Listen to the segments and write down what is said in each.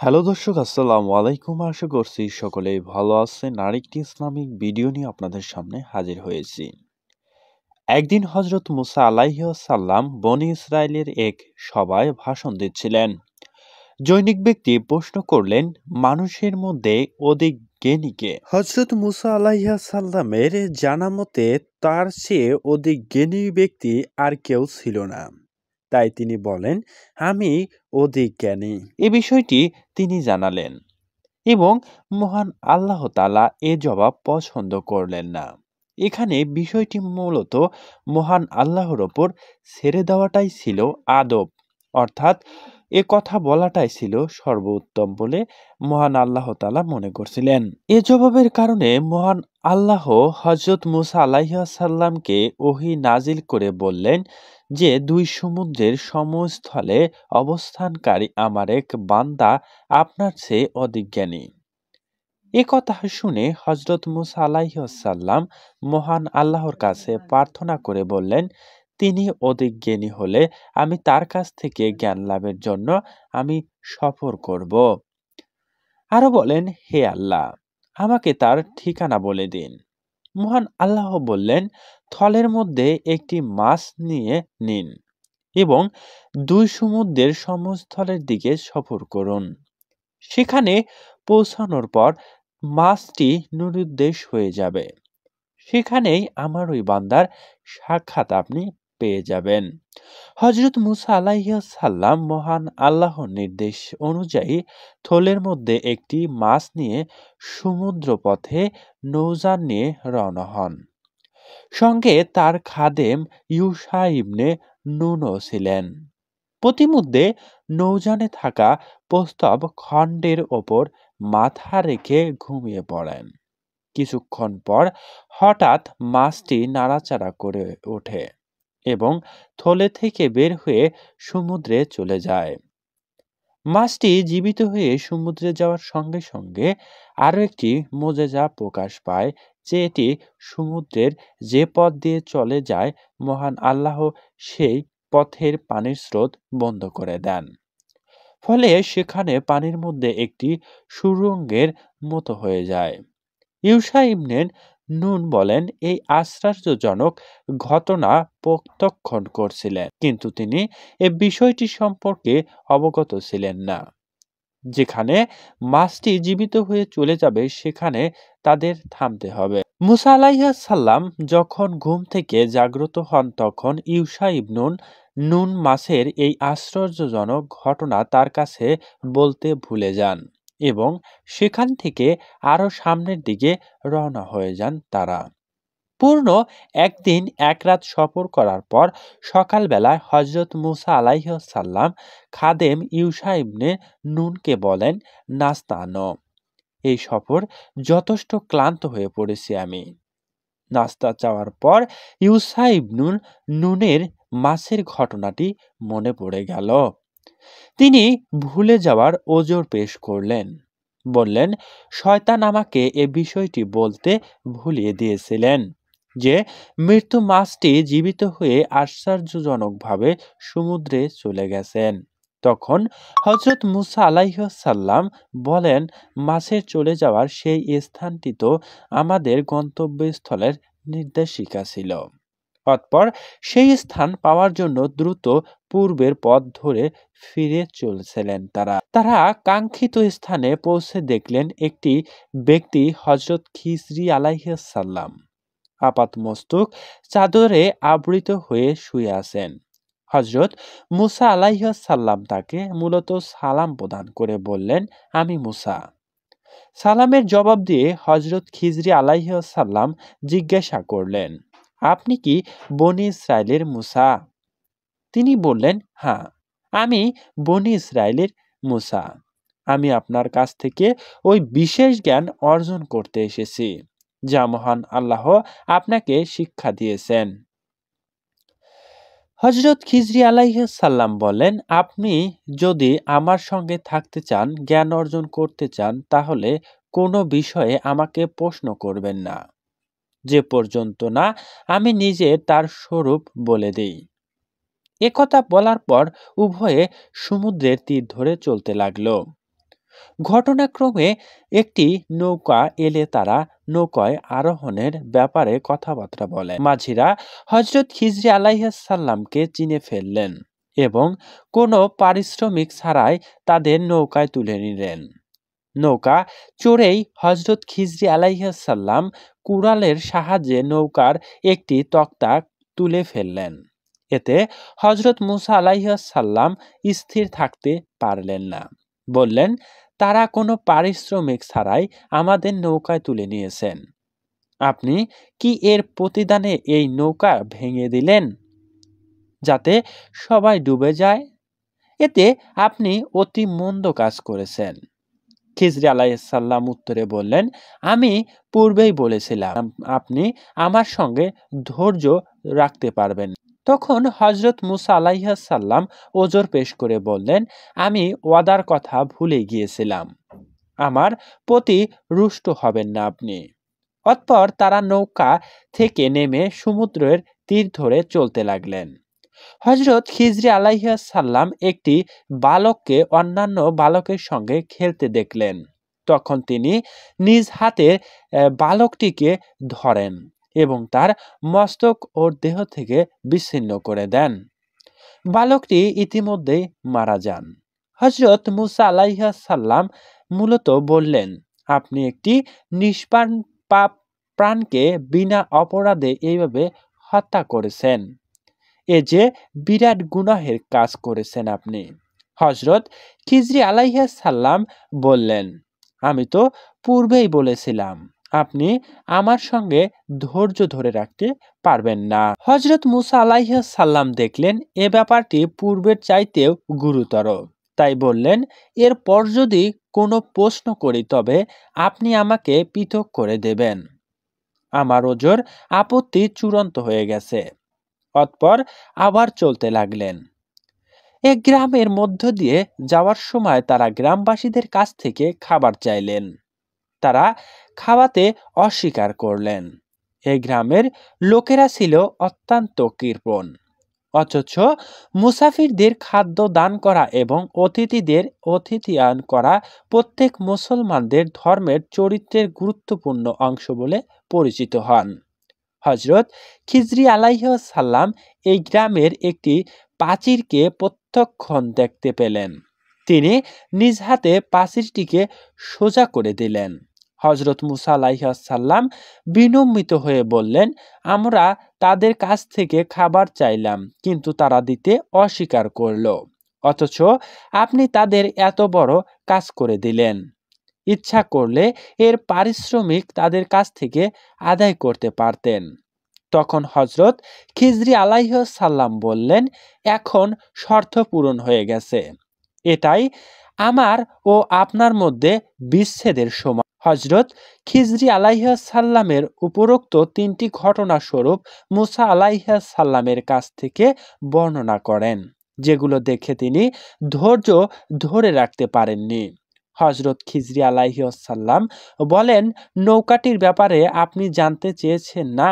Hello দর্শক, আসসালামু আলাইকুম। আশা করছি সকলেই ভালো আছেন। আরেকটি ইসলামিক ভিডিও নিয়ে আপনাদের সামনে হাজির হয়েছি। একদিন হযরত মুসা আলাইহিসসালাম বনী ইসরায়েলের এক সভায় ভাষণ দিচ্ছিলেন। জনৈক ব্যক্তি প্রশ্ন করলেন, মানুষের মধ্যে অধিক জ্ঞানী কে? হযরত মুসা আলাইহিসসালামের জানা মতে তার চেয়ে অধিক জ্ঞানী ব্যক্তি আর কেউ ছিল না। তাই তিনি বলেন, আমি অধিক জ্ঞানী। এ বিষয়টি তিনি জানালেন এবং মহান আল্লাহ তাআলা এ জবাব পছন্দ করলেন না। এখানে বিষয়টি মূলত মহান আল্লাহর ওপর ছেড়ে দেওয়াটাই ছিল আদব, অর্থাৎ এ কথা বলাটাই ছিল সর্বোত্তম বলে মহান আল্লাহ তাআলা মনে করছিলেন। এ জবাবের কারণে মহান আল্লাহ হযরত মুসা আলাইহিসসালামকে ওহী নাজিল করে বললেন যে, দুই সমুদ্রের সমস্থলে অবস্থানকারী আমার এক বান্দা আপনার চেয়ে অধিক জ্ঞানী। এ কথা শুনে হযরত মুসা আলাইহিসসালাম মহান আল্লাহর কাছে প্রার্থনা করে বললেন, তিনি অধিক জ্ঞানী হলে আমি তার কাছ থেকে জ্ঞান লাভের জন্য আমি সফর করব। আরো বলেন, হে আল্লাহ, আমাকে তার ঠিকানা বলে দিন। মহান আল্লাহ বললেন, থলের মধ্যে একটি মাছ নিয়ে নিন এবং দুই সমুদ্রের সমস্থলের দিকে সফর করুন। সেখানে পৌঁছানোর পর মাছটি নিরুদ্দেশ হয়ে যাবে। সেখানেই আমার ওই বান্দার সাক্ষাৎ আপনি পেয়ে যাবেন। হযরত মুসা আলাইহিসসালাম মহান আল্লাহর নির্দেশ অনুযায়ী থলের মধ্যে একটি মাছ নিয়ে সমুদ্র পথে নৌযান নিয়ে রওনা হন। সঙ্গে তার খাদেম ইউশা ইবনে নুনও ছিলেন। প্রতিমধ্যে নৌযানে থাকা প্রস্তব খণ্ডের ওপর মাথা রেখে ঘুমিয়ে পড়েন। কিছুক্ষণ পর হঠাৎ মাছটি নাড়াচাড়া করে ওঠে এবং থলে থেকে বের হয়ে সমুদ্রে চলে যায়। মাছটি জীবিত হয়ে সমুদ্রে যাওয়ার সঙ্গে সঙ্গে আরো একটি মোজেজা প্রকাশ পায় যে এটি সমুদ্রের যে পথ দিয়ে চলে যায় মহান আল্লাহ সেই পথের পানির স্রোত বন্ধ করে দেন। ফলে সেখানে পানির মধ্যে একটি সুড়ঙ্গের মতো হয়ে যায়। ইউশা ইবনে নুন বলেন, এই আশ্চর্যজনক ঘটনা প্রত্যক্ষ করছিলেন, কিন্তু তিনি এ বিষয়টি সম্পর্কে অবগত ছিলেন না। যেখানে মাছটি জীবিত হয়ে চলে যাবে সেখানে তাদের থামতে হবে। মুসা আলাইহিসসালাম যখন ঘুম থেকে জাগ্রত হন তখন ইউশা ইবনুন নুন মাছের এই আশ্চর্যজনক ঘটনা তার কাছে বলতে ভুলে যান এবং সেখান থেকে আরো সামনের দিকে রওনা হয়ে যান তারা। পূর্ণ একদিন এক রাত সফর করার পর সকালবেলায় হযরত মুসা আলাইহিসসালাম খাদেম ইউশা ইবনে নুনকে বলেন, নাস্তা আনো। এই সফর যথেষ্ট ক্লান্ত হয়ে পড়েছি আমি। নাস্তা চাওয়ার পর ইউসা ইবনুন নুনের মাছের ঘটনাটি মনে পড়ে গেল। তিনি ভুলে যাওয়ার ওজর পেশ করলেন, বললেন, শয়তান আমাকে এ বিষয়টি বলতে ভুলিয়ে দিয়েছিলেন যে মৃত্যু মাছটি জীবিত হয়ে আশ্চর্যজনকভাবে সমুদ্রে চলে গেছেন। তখন হযরত মুসা আলাইহিসসালাম বলেন, মাছের চলে যাওয়ার সেই স্থানটি তো আমাদের গন্তব্যস্থলের নির্দেশিকা ছিল। অতঃপর সেই স্থান পাওয়ার জন্য দ্রুত পূর্বের পথ ধরে ফিরে চলছিলেন তারা কাঙ্ক্ষিত স্থানে পৌঁছে দেখলেন একটি ব্যক্তি হযরত খিজরি আলাইহিসসালাম আপাতমস্তক চাদরে আবৃত হয়ে শুয়ে আছেন। হযরত মুসা আলাইহিসসালাম তাকে মূলত সালাম প্রদান করে বললেন, আমি মুসা। সালামের জবাব দিয়ে হযরত খিজরি আলাইহিসসালাম জিজ্ঞাসা করলেন, আপনি কি বনী ইসরায়েলের মুসা? তিনি বললেন, হ্যাঁ, আমি বনী ইসরায়েলের মুসা। আমি আপনার কাছ থেকে ওই বিশেষ জ্ঞান অর্জন করতে এসেছি যা মহান আল্লাহ আপনাকে শিক্ষা দিয়েছেন। হযরত খিজরি আলাইহিসসালাম বলেন, আপনি যদি আমার সঙ্গে থাকতে চান, জ্ঞান অর্জন করতে চান, তাহলে কোনো বিষয়ে আমাকে প্রশ্ন করবেন না, যে পর্যন্ত না আমি নিজে তার স্বরূপ বলে দেই। একথা বলার পর উভয়ে সমুদ্রের তীর ধরে চলতে লাগলো। ঘটনাক্রমে একটি নৌকা এলে তারা নৌকায় আরোহণের ব্যাপারে কথাবার্তা বলে। মাঝিরা হজরত খিজরি আলাইহিসসালামকে চিনে ফেললেন এবং কোনো পারিশ্রমিক ছাড়াই তাদের নৌকায় তুলে নিলেন। নৌকা চড়েই হজরত খিজরি আলাইহিসসালাম কুড়ালের সাহায্যে নৌকার একটি তক্তা তুলে ফেললেন। এতে হজরত মুসা আলাইহিসসালাম স্থির থাকতে পারলেন না। বললেন, তারা কোনো পারিশ্রমিক ছাড়াই আমাদের নৌকায় তুলে নিয়েছেন। আপনি কি এর প্রতিদানে এই নৌকা ভেঙে দিলেন যাতে সবাই ডুবে যায়? এতে আপনি অতি মন্দ কাজ করেছেন। খিজরি আলাইহিসসালাম উত্তরে বললেন, আমি পূর্বেই বলেছিলাম আপনি আমার সঙ্গে ধৈর্য রাখতে পারবেন। তখন হজরত মুসা আলাইহিসসালাম ওজর পেশ করে বললেন, আমি ওয়াদার কথা ভুলে গিয়েছিলাম, আমার প্রতি রুষ্ট হবেন না আপনি। অতঃপর তারা নৌকা থেকে নেমে সমুদ্রের তীর ধরে চলতে লাগলেন। হজরত খিজরি আলাইহিসসালাম একটি বালককে অন্যান্য বালকের সঙ্গে খেলতে দেখলেন। তখন তিনি নিজ হাতে বালকটিকে ধরেন এবং তার মস্তক ওর দেহ থেকে বিচ্ছিন্ন করে দেন। বালকটি ইতিমধ্যেই মারা যান। হজরত মুসা আলাইহিসসালাম মূলত বললেন, আপনি একটি নিষ্প্রাণ প্রাণকে বিনা অপরাধে এইভাবে হত্যা করেছেন। এ যে বিরাট গুনাহের কাজ করেছেন আপনি। হজরত খিজরি আলাইহিসসালাম বললেন, আমি তো পূর্বেই বলেছিলাম আপনি আমার সঙ্গে ধৈর্য ধরে রাখতে পারবেন না। হজরত মুসা আলাইহিসসালাম দেখলেন এ ব্যাপারটি পূর্বের চাইতেও গুরুতর, তাই বললেন, এরপর যদি কোনো প্রশ্ন করি তবে আপনি আমাকে পৃথক করে দেবেন। আমার ওজর আপত্তি চূড়ান্ত হয়ে গেছে। অতঃপর আবার চলতে লাগলেন। এক গ্রামের মধ্য দিয়ে যাওয়ার সময় তারা গ্রামবাসীদের কাছ থেকে খাবার চাইলেন। তারা খাওয়াতে অস্বীকার করলেন। এই গ্রামের লোকেরা ছিল অত্যন্ত কৃপণ, অথচ মুসাফিরদের খাদ্য দান করা এবং অতিথিদের অতিথিয়ান করা প্রত্যেক মুসলমানদের ধর্মের চরিত্রের গুরুত্বপূর্ণ অংশ বলে পরিচিত হন। হজরত খিজরি আলাইহিসসালাম এই গ্রামের একটি প্রাচীরকে প্রত্যক্ষণ দেখতে পেলেন। তিনি নিজ হাতে প্রাচীরটিকে সোজা করে দিলেন। হজরত মুসা আলাইহিসসালাম বিনম্রিত হয়ে বললেন, আমরা তাদের কাছ থেকে খাবার চাইলাম কিন্তু তারা দিতে অস্বীকার করল, অথচ আপনি তাদের এত বড় কাজ করে দিলেন। ইচ্ছা করলে এর পারিশ্রমিক তাদের কাছ থেকে আদায় করতে পারতেন। তখন হজরত খিজরি আলাইহিসসালাম বললেন, এখন শর্ত পূরণ হয়ে গেছে, এটাই আমার ও আপনার মধ্যে বিচ্ছেদের সময়। হজরত খিজরি আলাইহিসসালামের উপরোক্ত তিনটি ঘটনা স্বরূপ মুসা আলাইহিসসালামের কাছ থেকে বর্ণনা করেন, যেগুলো দেখে তিনি ধৈর্য ধরে রাখতে পারেননি। হজরত খিজরি আলাইহিসসালাম বলেন, নৌকাটির ব্যাপারে আপনি জানতে চেয়েছেন না?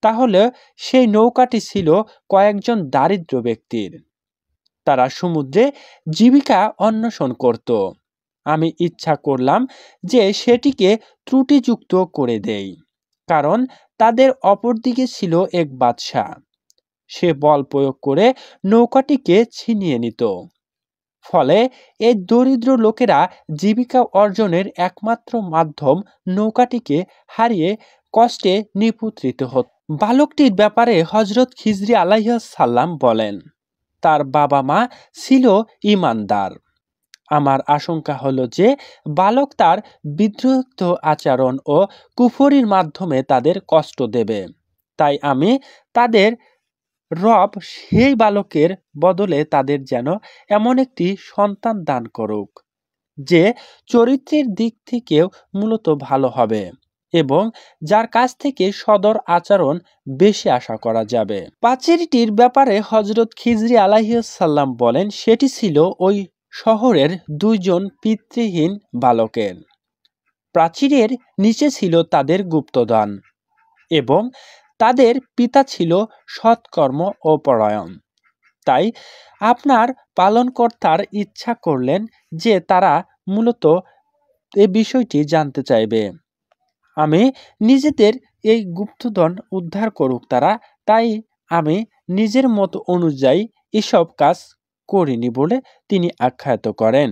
তাহলে সেই নৌকাটি ছিল কয়েকজন দারিদ্র ব্যক্তির। তারা সমুদ্রে জীবিকা অন্বেষণ করত। আমি ইচ্ছা করলাম যে সেটিকে ত্রুটিযুক্ত করে দেই, কারণ তাদের অপরদিকে ছিল এক বাদশা। সে বল প্রয়োগ করে নৌকাটিকে ছিনিয়ে নিত। ফলে এই দরিদ্র লোকেরা জীবিকা অর্জনের একমাত্র মাধ্যম নৌকাটিকে হারিয়ে কষ্টে নিপুত্রিত হত। বালকটির ব্যাপারে হজরত খিজরি আলাইহিসসালাম বলেন, তার বাবা মা ছিল ঈমানদার। আমার আশঙ্কা হলো যে বালক তার বিদ্রোহিত আচরণ ও কুফরির মাধ্যমে তাদের কষ্ট দেবে। তাই আমি তাদের রব সেই বালকের বদলে তাদের যেন এমন একটি সন্তান দান করুক যে চরিত্রের দিক থেকেও মূলত ভালো হবে এবং যার কাছ থেকে সদর আচরণ বেশি আশা করা যাবে। প্রাচীরটির ব্যাপারে হজরত খিজরি আলাইহিসসালাম বলেন, সেটি ছিল ওই শহরের দুইজন পিতৃহীন বালকের। প্রাচীরের নিচে ছিল তাদের গুপ্তধন এবং তাদের পিতা ছিল সৎকর্ম ও পরায়ণ। তাই আপনার পালনকর্তার ইচ্ছা করলেন যে তারা মূলত এই বিষয়টি জানতে চাইবে। আমি নিজেদের এই গুপ্তধন উদ্ধার করুক তারা, তাই আমি নিজের মত অনুযায়ী এসব কাজ করিনি বলে তিনি আখ্যায়িত করেন।